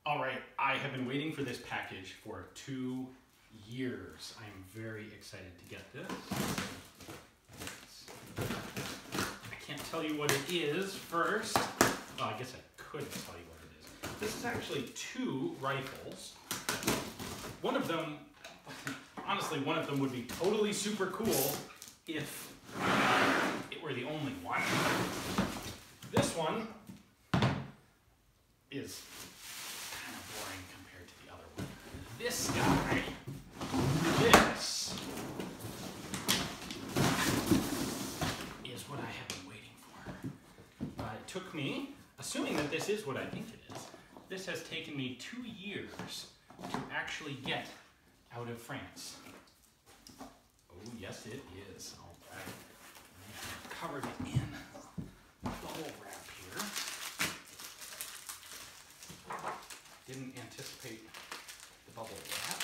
All right, I have been waiting for this package for 2 years. I am very excited to get this. I can't tell you what it is first. Well, I guess I could tell you what it is. This is actually 2 rifles. One of them, honestly, one of them would be totally super cool if it were the only one. This one is kind of boring compared to the other one. This guy, this is what I have been waiting for. It took me, assuming that this is what I think it is, this has taken me 2 years to actually get out of France. Oh, yes it is. All right. I've covered it in bubble wrap here. Didn't anticipate the bubble wrap.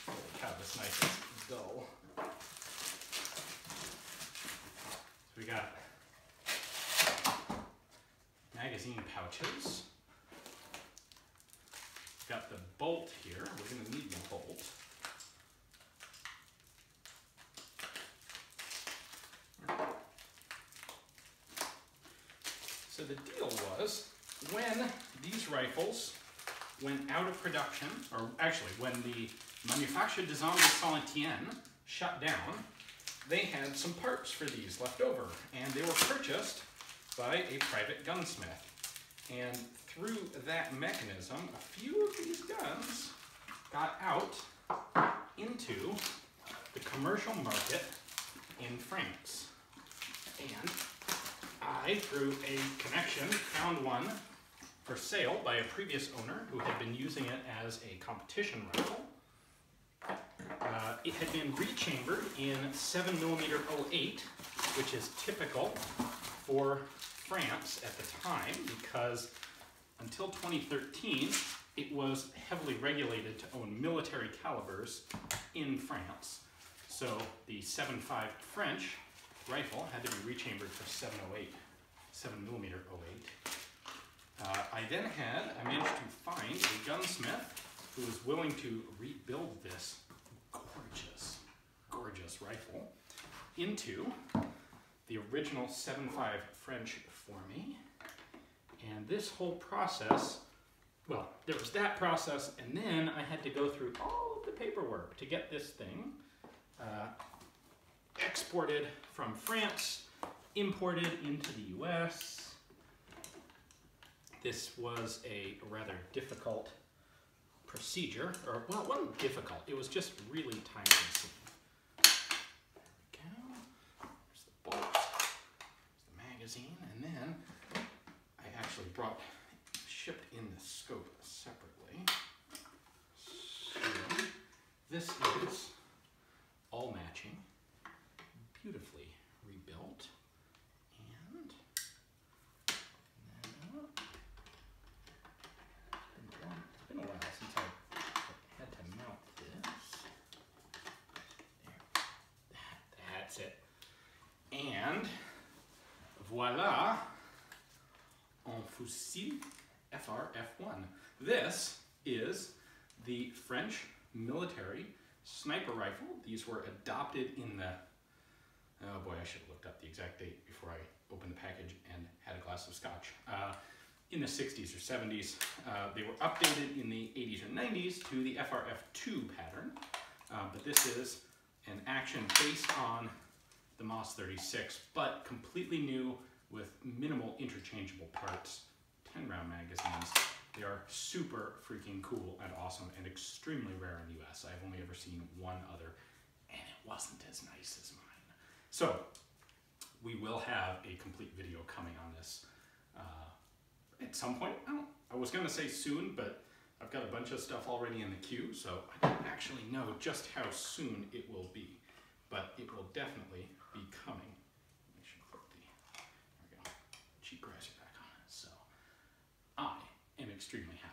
Holy cow, this knife is dull. So we got magazine pouches. Got the bolt here. We're going to need the bolt. So the deal was, when these rifles went out of production, or actually when the Manufacture des Armes de Saint-Étienne shut down, they had some parts for these left over, and they were purchased by a private gunsmith. And through that mechanism, a few of these guns got out into the commercial market in France. And I, through a connection, found one for sale by a previous owner who had been using it as a competition rifle. It had been rechambered in 7mm 08, which is typical for France at the time, because until 2013, it was heavily regulated to own military calibers in France. So the 7.5 French rifle had to be rechambered for 7mm 08. I managed to find a gunsmith who was willing to rebuild this gorgeous rifle into the original 7.5 French for me. And this whole process, well, there was that process, and then I had to go through all of the paperwork to get this thing exported from France, imported into the US. This was a rather difficult procedure, or, well, it wasn't difficult, it was just really time-consuming. There we go. There's the bolt, there's the magazine, and then I actually shipped in the scope separately. So this is all matching, beautifully rebuilt, and it's been a while since I had to mount this. There, that's it. And voila, un fusil FRF1. This is the French military sniper rifle. These were adopted in the, oh boy, I should have looked up the exact date before I opened the package and had a glass of scotch. In the 60s or 70s. They were updated in the 80s or 90s to the FRF2 pattern, but this is an action based on the MOS 36, but completely new with minimal interchangeable parts, 10-round magazines. They are super freaking cool and awesome and extremely rare in the US. I've only ever seen one other, and it wasn't as nice as mine. So we will have a complete video coming on this at some point. I was gonna say soon, but I've got a bunch of stuff already in the queue, so I don't actually know just how soon it will be, but it will definitely be coming. I should put the, there we go, cheek riser back on it. So I am extremely happy